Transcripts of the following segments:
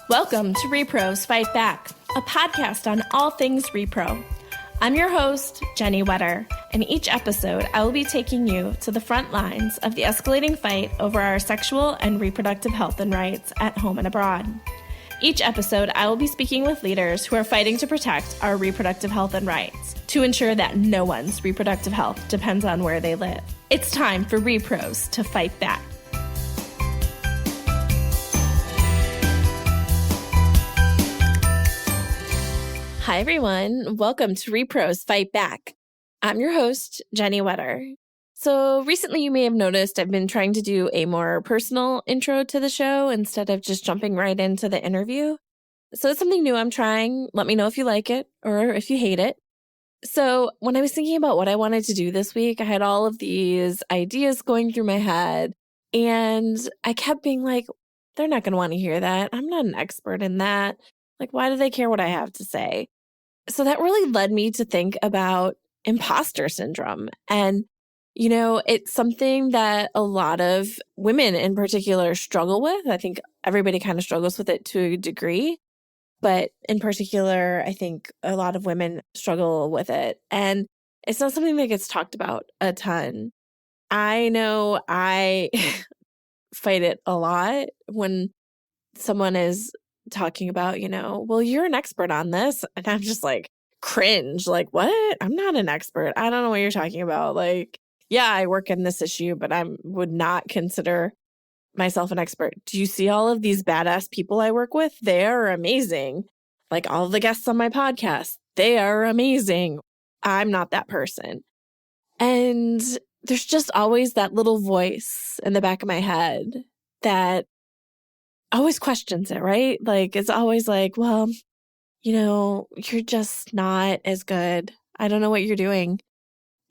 Welcome to Repros Fight Back, a podcast on all things repro. I'm your host, Jenny Wetter, and each episode I will be taking you to the front lines of the escalating fight over our sexual and reproductive health and rights at home and abroad. Each episode, I will be speaking with leaders who are fighting to protect our reproductive health and rights, to ensure that no one's reproductive health depends on where they live. It's time for Repros to fight back. Hi, everyone. Welcome to Repros Fight Back. I'm your host, Jenny Wetter. So recently you may have noticed I've been trying to do a more personal intro to the show instead of just jumping right into the interview. So it's something new I'm trying. Let me know if you like it or if you hate it. So when I was thinking about what I wanted to do this week, I had all of these ideas going through my head, and I kept being like, they're not going to want to hear that. I'm not an expert in that. Like, why do they care what I have to say? So that really led me to think about imposter syndrome. And, you know, it's something that a lot of women in particular struggle with. I think everybody kind of struggles with it to a degree. But in particular, I think a lot of women struggle with it. And it's not something that gets talked about a ton. I know I fight it a lot when someone is talking about, well, you're an expert on this. And I'm just like, cringe. Like, what? I'm not an expert. I don't know what you're talking about. Like, yeah, I work in this issue, but I would not consider myself an expert. Do you see all of these badass people I work with? They are amazing. Like all of the guests on my podcast, they are amazing. I'm not that person. And there's just always that little voice in the back of my head that always questions it, right? Like, it's always like, well, you're just not as good. I don't know what you're doing.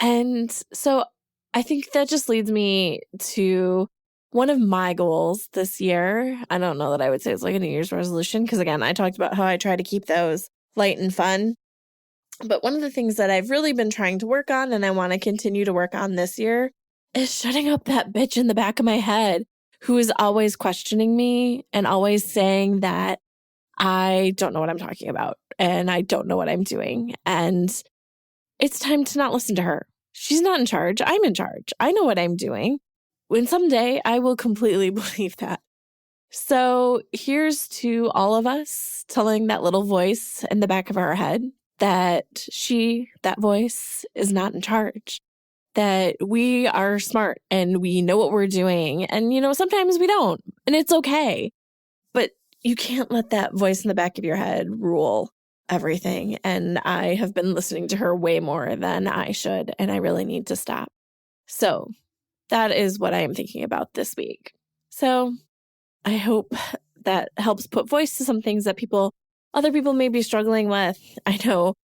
And so I think that just leads me to one of my goals this year. I don't know that I would say it's like a New Year's resolution, because again, I talked about how I try to keep those light and fun. But one of the things that I've really been trying to work on, and I want to continue to work on this year, is shutting up that bitch in the back of my head who is always questioning me and always saying that I don't know what I'm talking about and I don't know what I'm doing. And it's time to not listen to her. She's not in charge. I'm in charge. I know what I'm doing. When someday I will completely believe that. So here's to all of us telling that little voice in the back of our head that that voice is not in charge, that we are smart and we know what we're doing. And, sometimes we don't, and it's okay. But you can't let that voice in the back of your head rule everything. And I have been listening to her way more than I should, and I really need to stop. So that is what I am thinking about this week. So I hope that helps put voice to some things that other people may be struggling with. I know,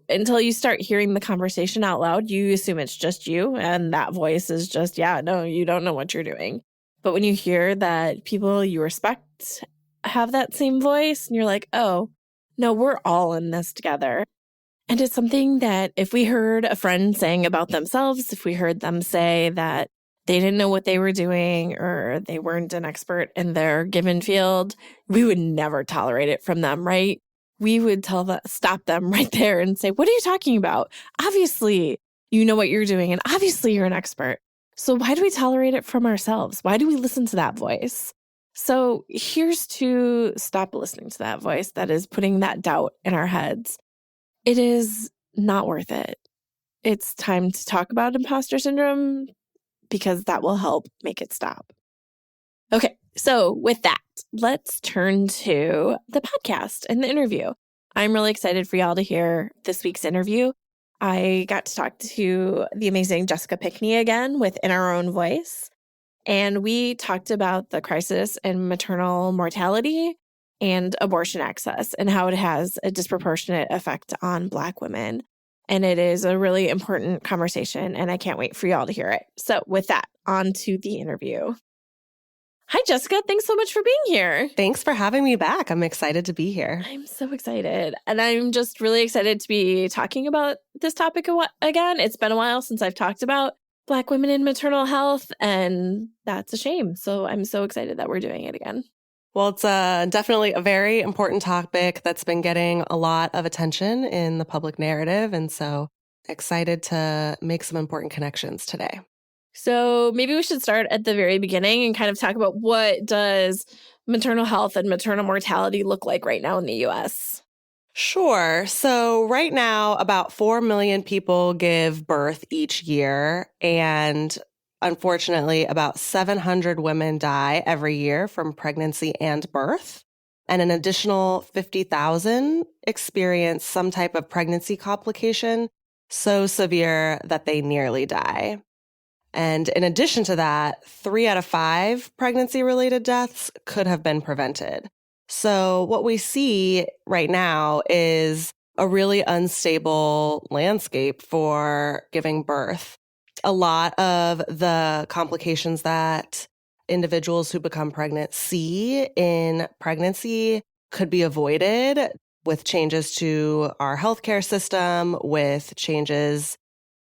until you start hearing the conversation out loud, you assume it's just you, and that voice is just, no, you don't know what you're doing. But when you hear that people you respect have that same voice, and you're like, oh, no, we're all in this together. And it's something that if we heard a friend saying about themselves, if we heard them say that they didn't know what they were doing or they weren't an expert in their given field, we would never tolerate it from them, right? We would stop them right there and say, what are you talking about? Obviously, you know what you're doing, and obviously you're an expert. So why do we tolerate it from ourselves? Why do we listen to that voice? So here's to stop listening to that voice that is putting that doubt in our heads. It is not worth it. It's time to talk about imposter syndrome, because that will help make it stop. Okay, so with that, let's turn to the podcast and the interview. I'm really excited for y'all to hear this week's interview. I got to talk to the amazing Jessica Pinckney again with In Our Own Voice. And we talked about the crisis in maternal mortality and abortion access and how it has a disproportionate effect on Black women. And it is a really important conversation, and I can't wait for y'all to hear it. So with that, on to the interview. Hi, Jessica. Thanks so much for being here. Thanks for having me back. I'm excited to be here. I'm so excited. And I'm just really excited to be talking about this topic again. It's been a while since I've talked about Black women in maternal health, and that's a shame. So I'm so excited that we're doing it again. Well, it's definitely a very important topic that's been getting a lot of attention in the public narrative. And so excited to make some important connections today. So maybe we should start at the very beginning and kind of talk about what does maternal health and maternal mortality look like right now in the US? Sure. So right now, about 4 million people give birth each year. And unfortunately, about 700 women die every year from pregnancy and birth. And an additional 50,000 experience some type of pregnancy complication so severe that they nearly die. And in addition to that, 3 out of 5 pregnancy-related deaths could have been prevented. So what we see right now is a really unstable landscape for giving birth. A lot of the complications that individuals who become pregnant see in pregnancy could be avoided with changes to our healthcare system, with changes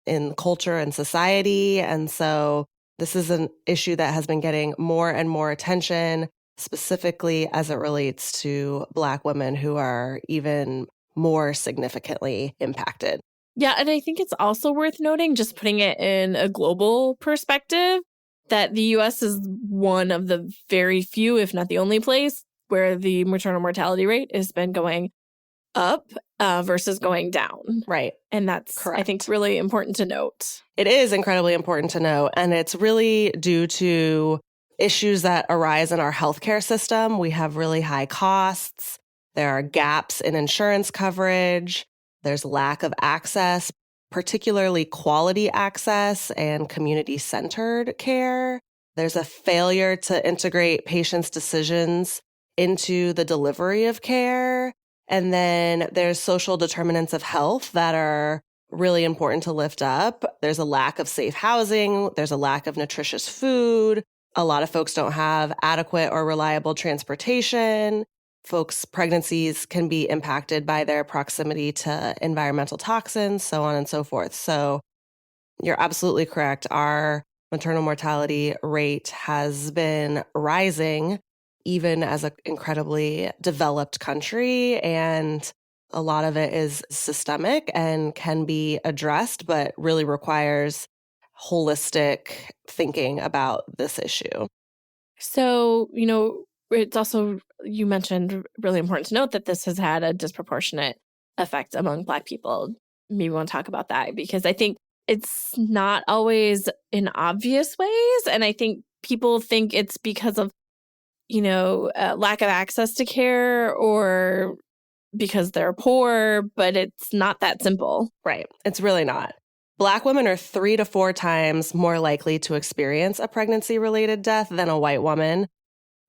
in culture and society. And so this is an issue that has been getting more and more attention, specifically as it relates to Black women who are even more significantly impacted. Yeah, and I think it's also worth noting, just putting it in a global perspective, that the US is one of the very few, if not the only place, where the maternal mortality rate has been going up versus going down. Right. And that's, Correct. I think, really important to note. It is incredibly important to note. And it's really due to issues that arise in our healthcare system. We have really high costs. There are gaps in insurance coverage. There's lack of access, particularly quality access and community-centered care. There's a failure to integrate patients' decisions into the delivery of care. And then there's social determinants of health that are really important to lift up. There's a lack of safe housing. There's a lack of nutritious food. A lot of folks don't have adequate or reliable transportation. Folks' pregnancies can be impacted by their proximity to environmental toxins, so on and so forth. So you're absolutely correct. Our maternal mortality rate has been rising, even as an incredibly developed country. And a lot of it is systemic and can be addressed, but really requires holistic thinking about this issue. So, it's also, you mentioned, really important to note that this has had a disproportionate effect among Black people. Maybe we want to talk about that, because I think it's not always in obvious ways. And I think people think it's because of, lack of access to care or because they're poor, but it's not that simple. Right. It's really not. Black women are 3 to 4 times more likely to experience a pregnancy-related death than a white woman.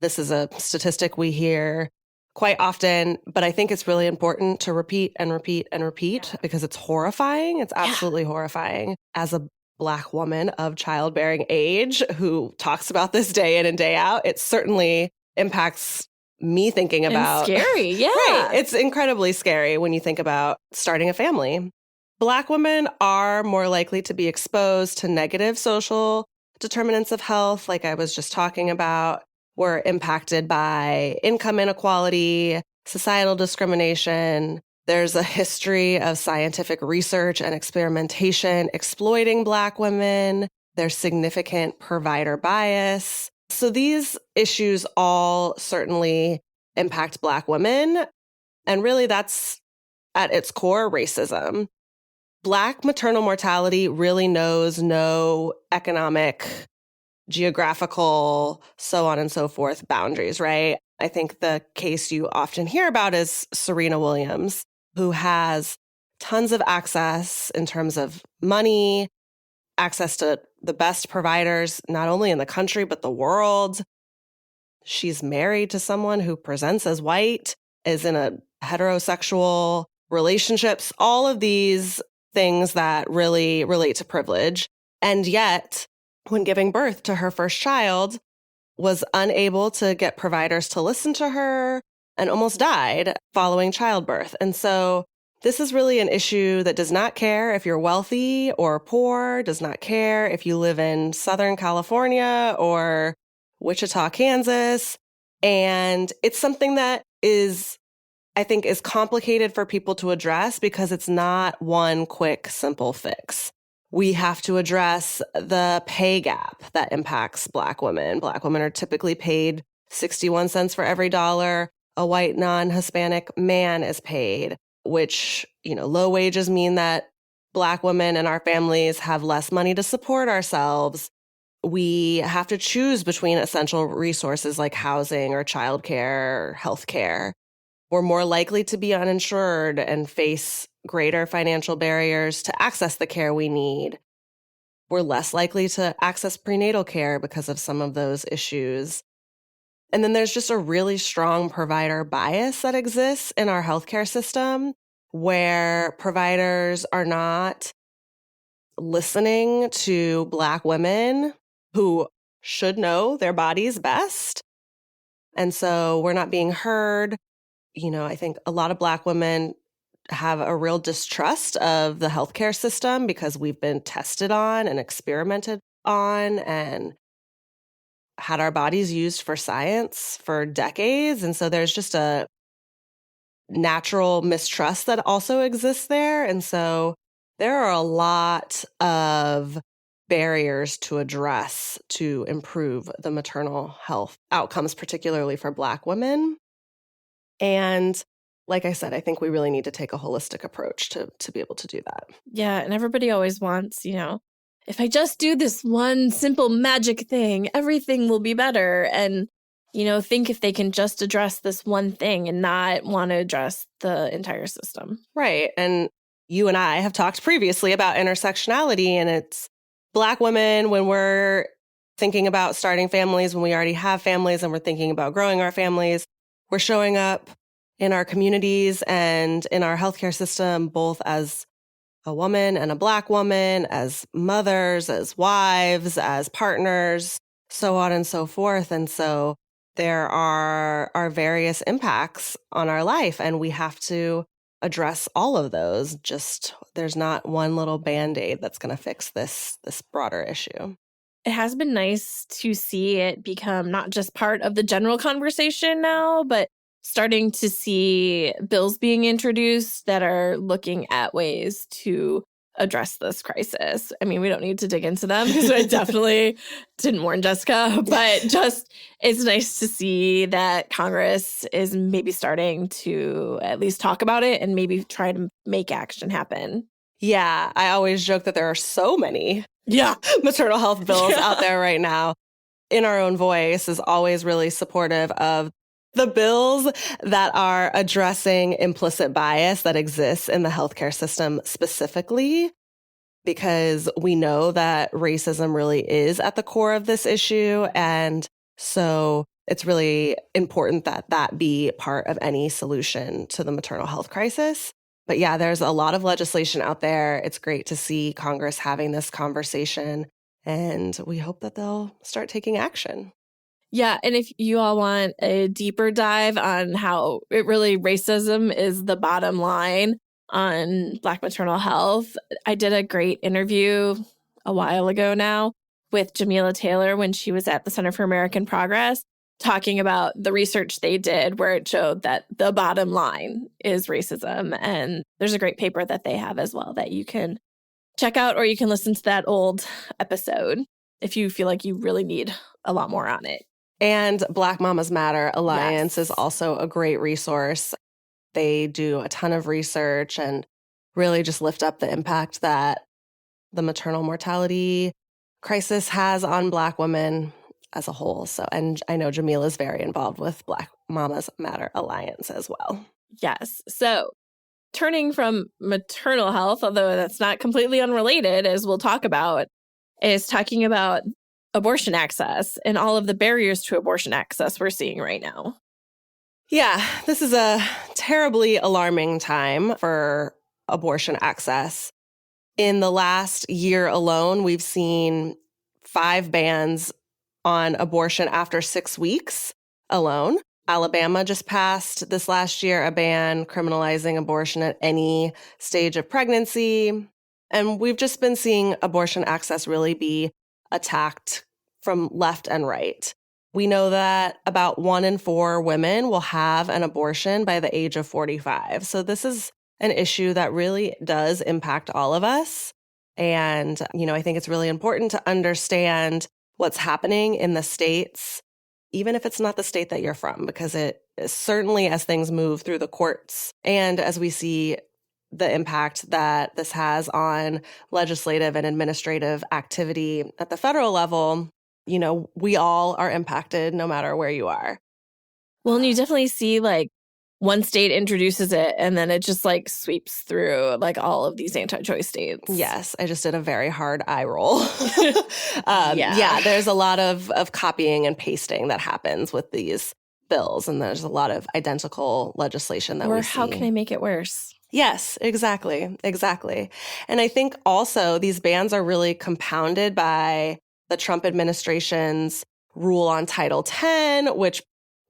This is a statistic we hear quite often, but I think it's really important to repeat and repeat and repeat because it's horrifying. It's absolutely horrifying. As a Black woman of childbearing age who talks about this day in and day out, it certainly impacts me thinking about... And scary, yeah. Right. It's incredibly scary when you think about starting a family. Black women are more likely to be exposed to negative social determinants of health, like I was just talking about. We're impacted by income inequality, societal discrimination. There's a history of scientific research and experimentation exploiting Black women. There's significant provider bias. So these issues all certainly impact Black women. And really, that's at its core racism. Black maternal mortality really knows no economic, geographical, so on and so forth boundaries, right? I think the case you often hear about is Serena Williams, who has tons of access in terms of money, access to the best providers, not only in the country, but the world. She's married to someone who presents as white, is in a heterosexual relationships, all of these things that really relate to privilege. And yet, when giving birth to her first child, was unable to get providers to listen to her and almost died following childbirth. And so this is really an issue that does not care if you're wealthy or poor, does not care if you live in Southern California or Wichita, Kansas. And it's something that I think is complicated for people to address because it's not one quick, simple fix. We have to address the pay gap that impacts Black women. Black women are typically paid 61 cents for every dollar a white non-Hispanic man is paid, which, low wages mean that Black women and our families have less money to support ourselves. We have to choose between essential resources like housing or childcare or healthcare. We're more likely to be uninsured and face greater financial barriers to access the care we need. We're less likely to access prenatal care because of some of those issues. And then there's just a really strong provider bias that exists in our healthcare system where providers are not listening to Black women who should know their bodies best. And so we're not being heard. I think a lot of Black women have a real distrust of the healthcare system because we've been tested on and experimented on and had our bodies used for science for decades. And so there's just a natural mistrust that also exists there. And so there are a lot of barriers to address to improve the maternal health outcomes, particularly for Black women. And like I said, I think we really need to take a holistic approach to be able to do that. Yeah. And everybody always wants, if I just do this one simple magic thing, everything will be better. And, think if they can just address this one thing and not want to address the entire system. Right. And you and I have talked previously about intersectionality, and it's Black women when we're thinking about starting families, when we already have families and we're thinking about growing our families, we're showing up in our communities and in our healthcare system, both as a woman and a Black woman, as mothers, as wives, as partners, so on and so forth. And so there are various impacts on our life, and we have to address all of those. Just there's not one little Band-Aid that's going to fix this broader issue. It has been nice to see it become not just part of the general conversation now, but starting to see bills being introduced that are looking at ways to address this crisis. I mean, we don't need to dig into them because I definitely didn't warn Jessica, but just it's nice to see that Congress is maybe starting to at least talk about it and maybe try to make action happen. Yeah, I always joke that there are so many maternal health bills out there right now. In Our Own Voice is always really supportive of the bills that are addressing implicit bias that exists in the healthcare system specifically, because we know that racism really is at the core of this issue. And so it's really important that that be part of any solution to the maternal health crisis. But yeah, there's a lot of legislation out there. It's great to see Congress having this conversation, and we hope that they'll start taking action. Yeah, and if you all want a deeper dive on how it really racism is the bottom line on Black maternal health, I did a great interview a while ago now with Jamila Taylor when she was at the Center for American Progress, talking about the research they did where it showed that the bottom line is racism. And there's a great paper that they have as well that you can check out, or you can listen to that old episode if you feel like you really need a lot more on it. And Black Mamas Matter Alliance is also a great resource. They do a ton of research and really just lift up the impact that the maternal mortality crisis has on Black women as a whole. So, and I know Jamila is very involved with Black Mamas Matter Alliance as well. Yes. So turning from maternal health, although that's not completely unrelated, as we'll talk about, is talking about abortion access and all of the barriers to abortion access we're seeing right now. Yeah, this is a terribly alarming time for abortion access. In the last year alone, we've seen 5 bans on abortion after 6 weeks alone. Alabama just passed this last year a ban criminalizing abortion at any stage of pregnancy. And we've just been seeing abortion access really be attacked from left and right. We know that about 1 in 4 women will have an abortion by the age of 45. So this is an issue that really does impact all of us. And, I think it's really important to understand what's happening in the states, even if it's not the state that you're from, because it certainly, as things move through the courts and as we see the impact that this has on legislative and administrative activity at the federal level, we all are impacted no matter where you are. Well, and you definitely see one state introduces it and then it just sweeps through all of these anti-choice states. Yes, I just did a very hard eye roll. Yeah, there's a lot of copying and pasting that happens with these bills, and there's a lot of identical legislation that we see. Or how can I make it worse? Yes, exactly. And I think also these bans are really compounded by the Trump administration's rule on Title X, which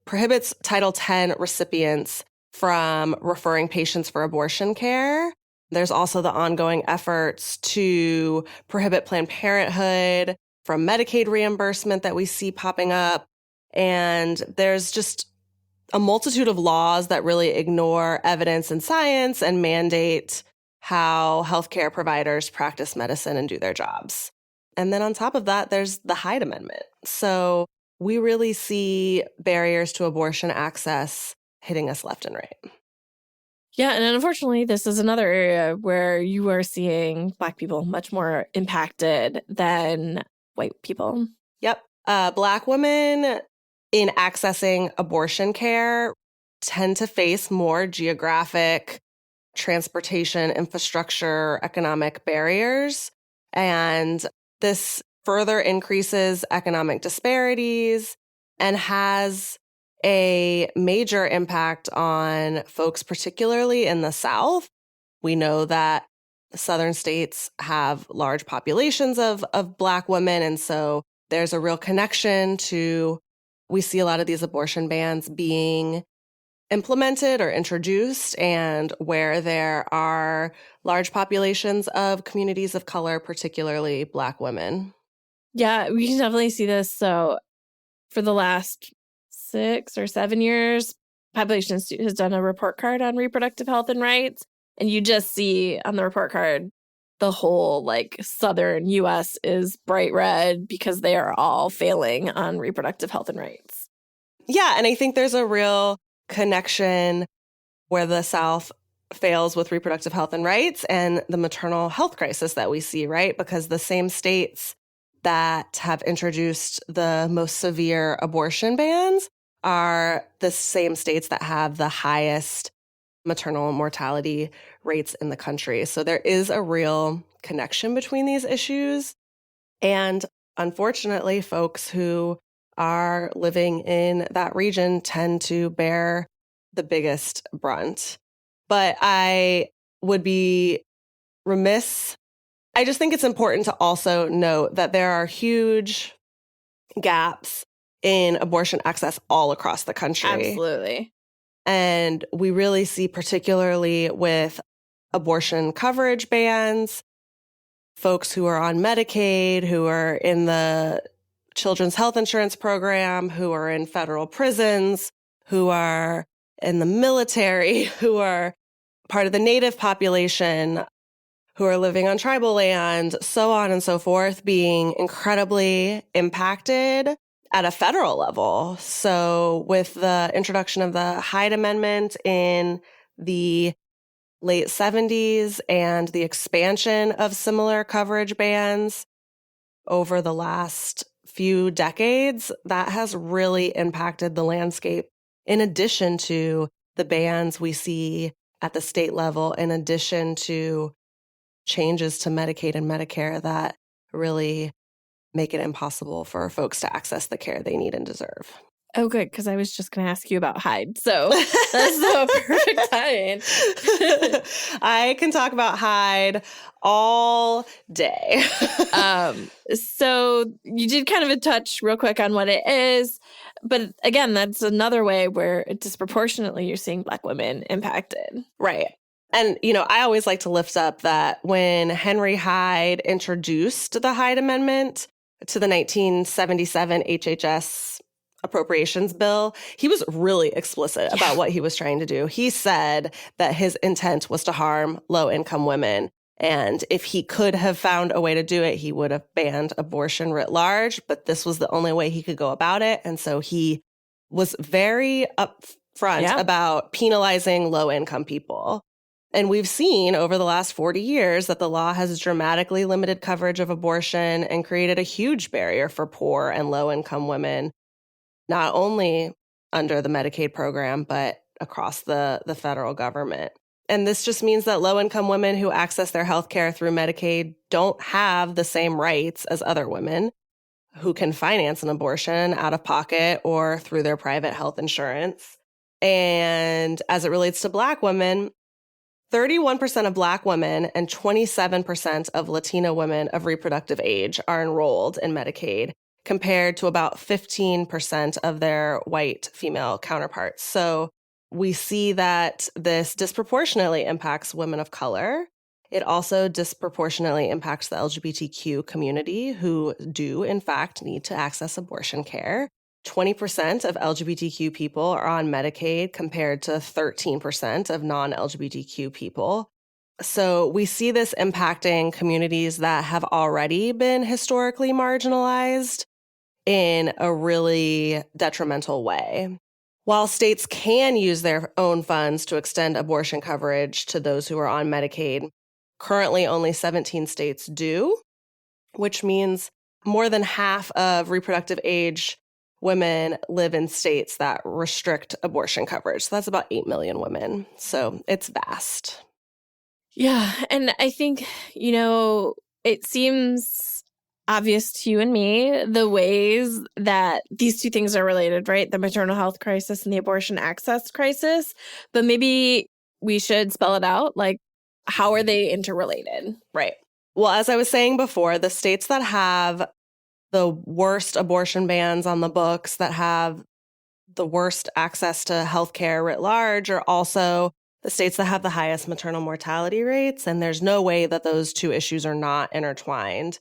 prohibits Title X recipients from referring patients for abortion care. There's also the ongoing efforts to prohibit Planned Parenthood from Medicaid reimbursement that we see popping up. And there's just a multitude of laws that really ignore evidence and science and mandate how healthcare providers practice medicine and do their jobs. And then on top of that, there's the Hyde Amendment. So we really see barriers to abortion access hitting us left and right. Yeah, and unfortunately, this is another area where you are seeing Black people much more impacted than white people. Yep. Black women in accessing abortion care tend to face more geographic, transportation, infrastructure, economic barriers. And this further increases economic disparities and has a major impact on folks, particularly in the South. We know that Southern states have large populations of Black women, and so there's a real connection to, we see a lot of these abortion bans being implemented or introduced, and where there are large populations of communities of color, particularly Black women. Yeah, we can definitely see this. So for the last 6 or 7 years, Population Institute has done a report card on reproductive health and rights. And you just see on the report card, the whole Southern U.S. is bright red because they are all failing on reproductive health and rights. Yeah, and I think there's a real connection where the South fails with reproductive health and rights and the maternal health crisis that we see, right? Because the same states that have introduced the most severe abortion bans are the same states that have the highest maternal mortality rates in the country. So there is a real connection between these issues. And unfortunately, folks who are living in that region tend to bear the biggest brunt. But I would be remiss. I just think it's important to also note that there are huge gaps in abortion access all across the country. Absolutely. And we really see, particularly with abortion coverage bans, folks who are on Medicaid, who are in the Children's Health Insurance Program, who are in federal prisons, who are in the military, who are part of the Native population, who are living on tribal land, so on and so forth, being incredibly impacted at a federal level. So with the introduction of the Hyde Amendment in the late 70s and the expansion of similar coverage bans over the last few decades, that has really impacted the landscape, in addition to the bans we see at the state level, in addition to changes to Medicaid and Medicare that really make it impossible for folks to access the care they need and deserve. Oh, good, because I was just going to ask you about Hyde. So that's so perfect timing. I can talk about Hyde all day. So you did kind of a touch real quick on what it is. But again, that's another way where disproportionately you're seeing Black women impacted. Right. And, I always like to lift up that when Henry Hyde introduced the Hyde Amendment to the 1977 HHS appropriations bill, he was really explicit about what he was trying to do. He said that his intent was to harm low-income women. And if he could have found a way to do it, he would have banned abortion writ large. But this was the only way he could go about it. And so he was very upfront about penalizing low-income people. And we've seen over the last 40 years that the law has dramatically limited coverage of abortion and created a huge barrier for poor and low-income women, not only under the Medicaid program, but across the federal government. And this just means that low-income women who access their health care through Medicaid don't have the same rights as other women who can finance an abortion out of pocket or through their private health insurance. And as it relates to Black women, 31% of Black women and 27% of Latina women of reproductive age are enrolled in Medicaid, compared to about 15% of their white female counterparts. So we see that this disproportionately impacts women of color. It also disproportionately impacts the LGBTQ community, who do, in fact, need to access abortion care. 20% of LGBTQ people are on Medicaid compared to 13% of non-LGBTQ people. So we see this impacting communities that have already been historically marginalized in a really detrimental way. While states can use their own funds to extend abortion coverage to those who are on Medicaid, currently only 17 states do, which means more than half of reproductive age women live in states that restrict abortion coverage. So that's about 8 million women. So it's vast. Yeah. And I think, it seems obvious to you and me the ways that these two things are related, right? The maternal health crisis and the abortion access crisis. But maybe we should spell it out. Like, how are they interrelated? Right. Well, as I was saying before, the states that have the worst abortion bans on the books, that have the worst access to healthcare writ large, are also the states that have the highest maternal mortality rates. And there's no way that those two issues are not intertwined.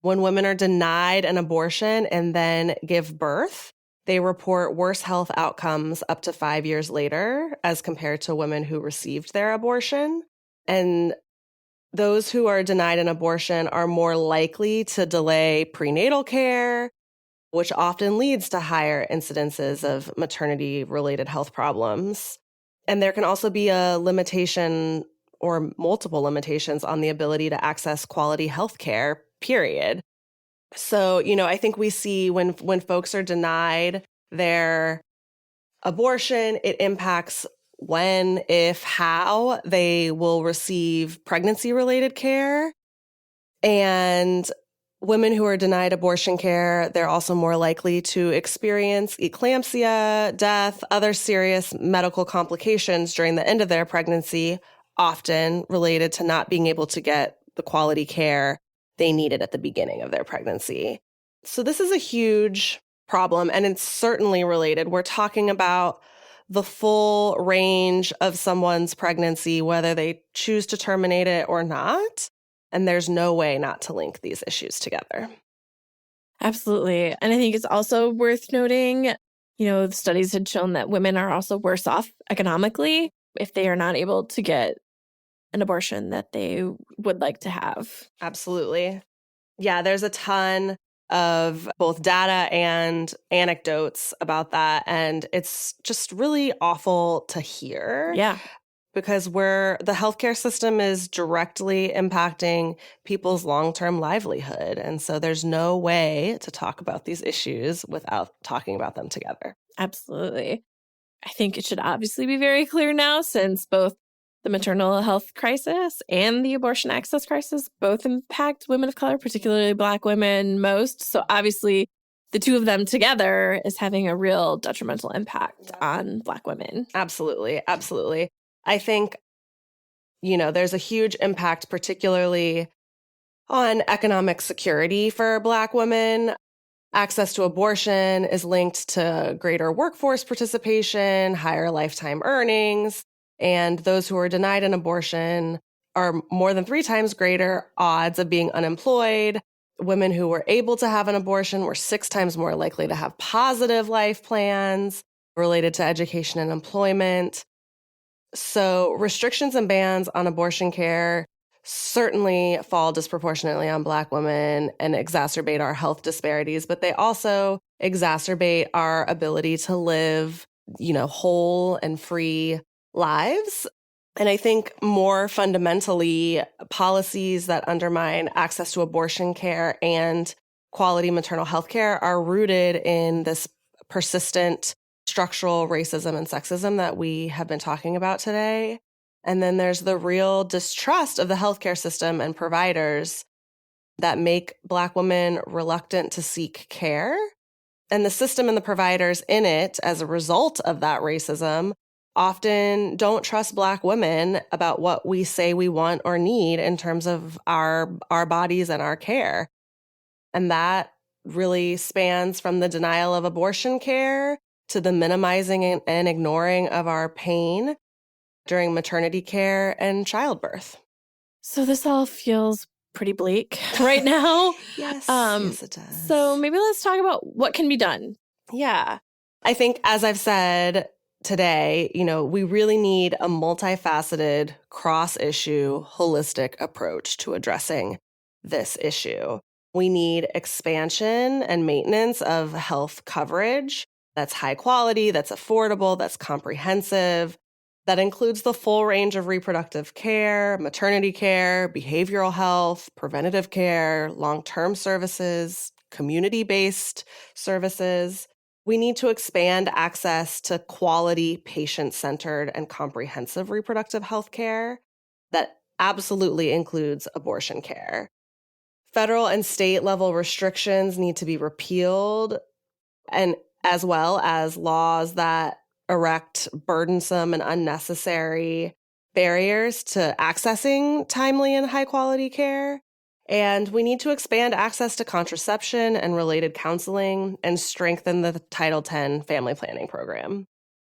When women are denied an abortion and then give birth, they report worse health outcomes up to 5 years later as compared to women who received their abortion. And those who are denied an abortion are more likely to delay prenatal care, which often leads to higher incidences of maternity-related health problems. And there can also be a limitation or multiple limitations on the ability to access quality health care, period. So, I think we see when folks are denied their abortion, it impacts when, if, how they will receive pregnancy-related care. And women who are denied abortion care, they're also more likely to experience eclampsia, death, other serious medical complications during the end of their pregnancy, often related to not being able to get the quality care they needed at the beginning of their pregnancy. So this is a huge problem, and it's certainly related. We're talking about the full range of someone's pregnancy, whether they choose to terminate it or not. And there's no way not to link these issues together. Absolutely. And I think it's also worth noting, the studies had shown that women are also worse off economically if they are not able to get an abortion that they would like to have. Absolutely. Yeah, there's a ton of both data and anecdotes about that. And it's just really awful to hear. Yeah. Because the healthcare system is directly impacting people's long-term livelihood. And so there's no way to talk about these issues without talking about them together. Absolutely. I think it should obviously be very clear now, since both the maternal health crisis and the abortion access crisis both impact women of color, particularly Black women most. So obviously the two of them together is having a real detrimental impact on Black women. Absolutely. Absolutely. I think, there's a huge impact, particularly on economic security for Black women. Access to abortion is linked to greater workforce participation, higher lifetime earnings, and those who are denied an abortion are more than 3 times greater odds of being unemployed, Women who were able to have an abortion were 6 times more likely to have positive life plans related to education and employment. So restrictions and bans on abortion care certainly fall disproportionately on Black women and exacerbate our health disparities, but they also exacerbate our ability to live, whole and free lives. And I think more fundamentally, policies that undermine access to abortion care and quality maternal health care are rooted in this persistent structural racism and sexism that we have been talking about today. And then there's the real distrust of the healthcare system and providers that make Black women reluctant to seek care. And the system and the providers in it, as a result of that racism, often don't trust Black women about what we say we want or need in terms of our bodies and our care. And that really spans from the denial of abortion care to the minimizing and ignoring of our pain during maternity care and childbirth. So this all feels pretty bleak right now. Yes, it does. So maybe let's talk about what can be done. Yeah. I think, as I've said today, we really need a multifaceted, cross-issue, holistic approach to addressing this issue. We need expansion and maintenance of health coverage that's high quality, that's affordable, that's comprehensive, that includes the full range of reproductive care, maternity care, behavioral health, preventative care, long-term services, community-based services. We need to expand access to quality, patient-centered, and comprehensive reproductive health care that absolutely includes abortion care. Federal and state level restrictions need to be repealed, and as well as laws that erect burdensome and unnecessary barriers to accessing timely and high quality care. And we need to expand access to contraception and related counseling and strengthen the Title X family planning program.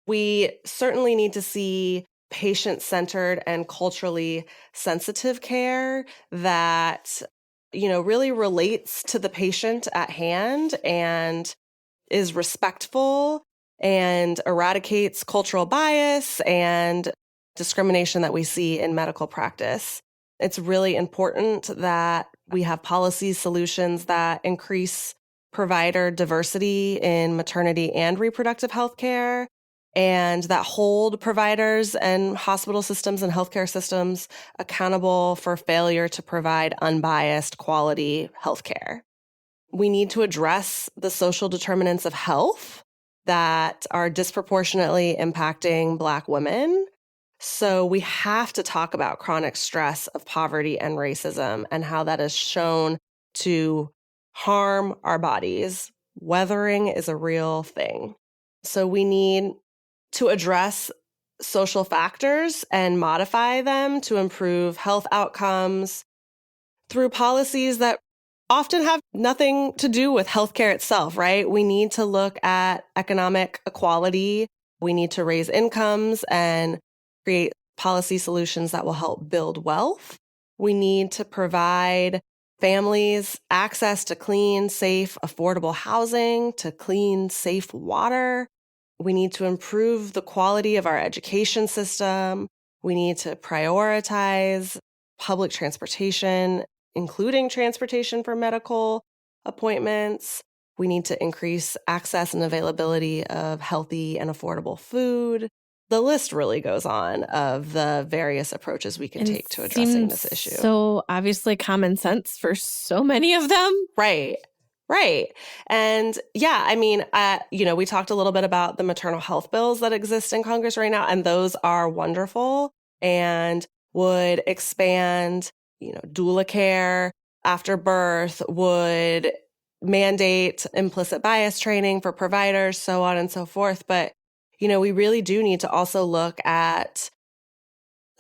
We certainly need to see patient-centered and culturally sensitive care that, really relates to the patient at hand and is respectful and eradicates cultural bias and discrimination that we see in medical practice. It's really important that we have policy solutions that increase provider diversity in maternity and reproductive health care, and that hold providers and hospital systems and healthcare systems accountable for failure to provide unbiased quality healthcare. We need to address the social determinants of health that are disproportionately impacting Black women. So we have to talk about chronic stress of poverty and racism and how that is shown to harm our bodies. Weathering is a real thing. So we need to address social factors and modify them to improve health outcomes through policies that often have nothing to do with healthcare itself, right? We need to look at economic equality. We need to raise incomes and create policy solutions that will help build wealth. We need to provide families access to clean, safe, affordable housing, to clean, safe water. We need to improve the quality of our education system. We need to prioritize public transportation, including transportation for medical appointments. We need to increase access and availability of healthy and affordable food. The list really goes on of the various approaches we can take to addressing this issue. So obviously common sense for so many of them. Right. And yeah, I mean, we talked a little bit about the maternal health bills that exist in Congress right now, and those are wonderful and would expand, doula care after birth, would mandate implicit bias training for providers, so on and so forth. But, we really do need to also look at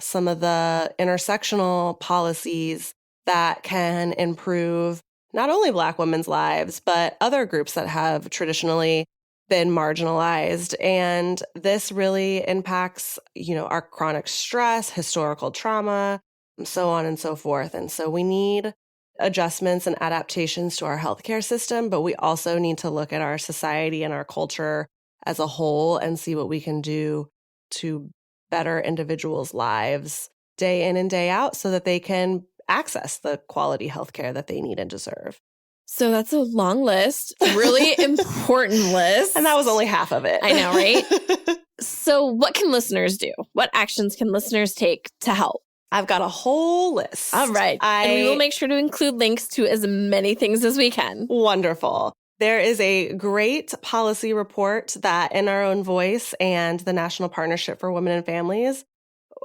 some of the intersectional policies that can improve not only Black women's lives, but other groups that have traditionally been marginalized. And this really impacts, our chronic stress, historical trauma, so on and so forth. And so we need adjustments and adaptations to our healthcare system, but we also need to look at our society and our culture as a whole and see what we can do to better individuals' lives day in and day out so that they can access the quality healthcare that they need and deserve. So that's a long list, really important list. And that was only half of it. I know, right? So what can listeners do? What actions can listeners take to help? I've got a whole list. All right. And we will make sure to include links to as many things as we can. Wonderful. There is a great policy report that In Our Own Voice and the National Partnership for Women and Families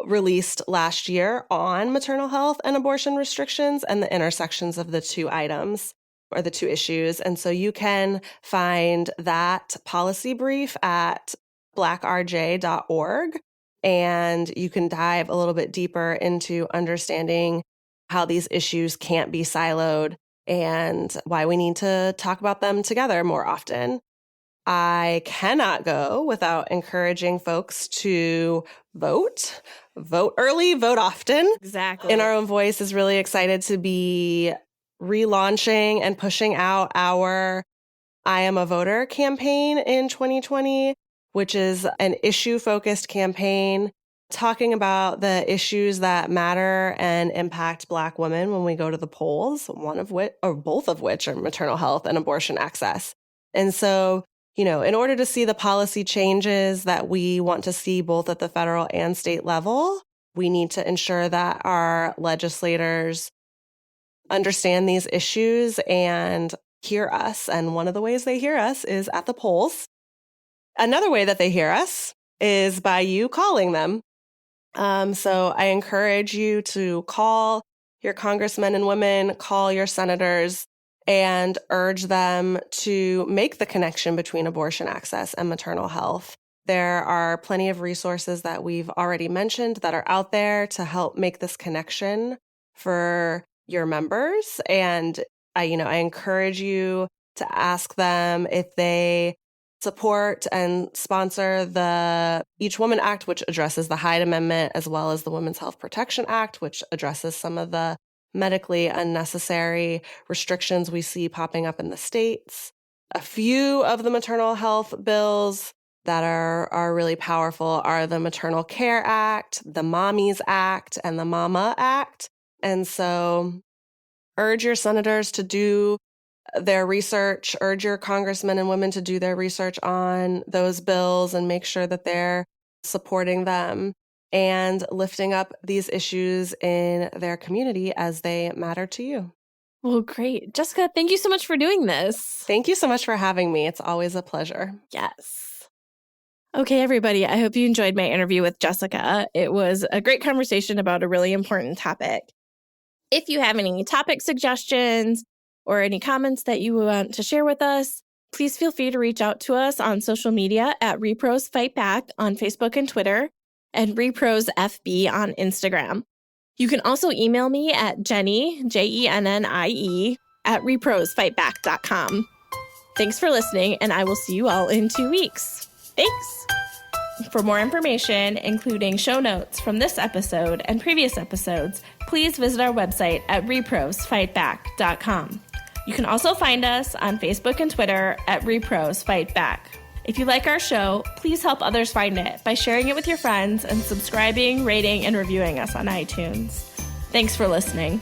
released last year on maternal health and abortion restrictions and the intersections of the two items or the two issues. And so you can find that policy brief at blackrj.org, and you can dive a little bit deeper into understanding how these issues can't be siloed and why we need to talk about them together more often. I cannot go without encouraging folks to vote. Vote early, vote often. Exactly. In Our Own Voice is really excited to be relaunching and pushing out our I Am a Voter campaign in 2020, which is an issue-focused campaign talking about the issues that matter and impact Black women when we go to the polls, one of which, or both of which, are maternal health and abortion access. And so, in order to see the policy changes that we want to see both at the federal and state level, we need to ensure that our legislators understand these issues and hear us. And one of the ways they hear us is at the polls. Another way that they hear us is by you calling them. So I encourage you to call your congressmen and women, call your senators, and urge them to make the connection between abortion access and maternal health. There are plenty of resources that we've already mentioned that are out there to help make this connection for your members. And I encourage you to ask them if they support and sponsor the Each Woman Act, which addresses the Hyde Amendment, as well as the Women's Health Protection Act, which addresses some of the medically unnecessary restrictions we see popping up in the states. A few of the maternal health bills that are really powerful are the Maternal Care Act, the Mommies Act, and the Mama Act. And so urge your senators to do their research, urge your congressmen and women to do their research on those bills and make sure that they're supporting them and lifting up these issues in their community as they matter to you. Well, great. Jessica, thank you so much for doing this. Thank you so much for having me. It's always a pleasure. Yes. Okay, everybody, I hope you enjoyed my interview with Jessica. It was a great conversation about a really important topic. If you have any topic suggestions or any comments that you want to share with us, please feel free to reach out to us on social media at Repros Fight Back on Facebook and Twitter, and Repros FB on Instagram. You can also email me at Jennie, JENNIE, at reprosfightback.com. Thanks for listening, and I will see you all in 2 weeks. Thanks! For more information, including show notes from this episode and previous episodes, please visit our website at reprosfightback.com. You can also find us on Facebook and Twitter at Repros Fight Back. If you like our show, please help others find it by sharing it with your friends and subscribing, rating, and reviewing us on iTunes. Thanks for listening.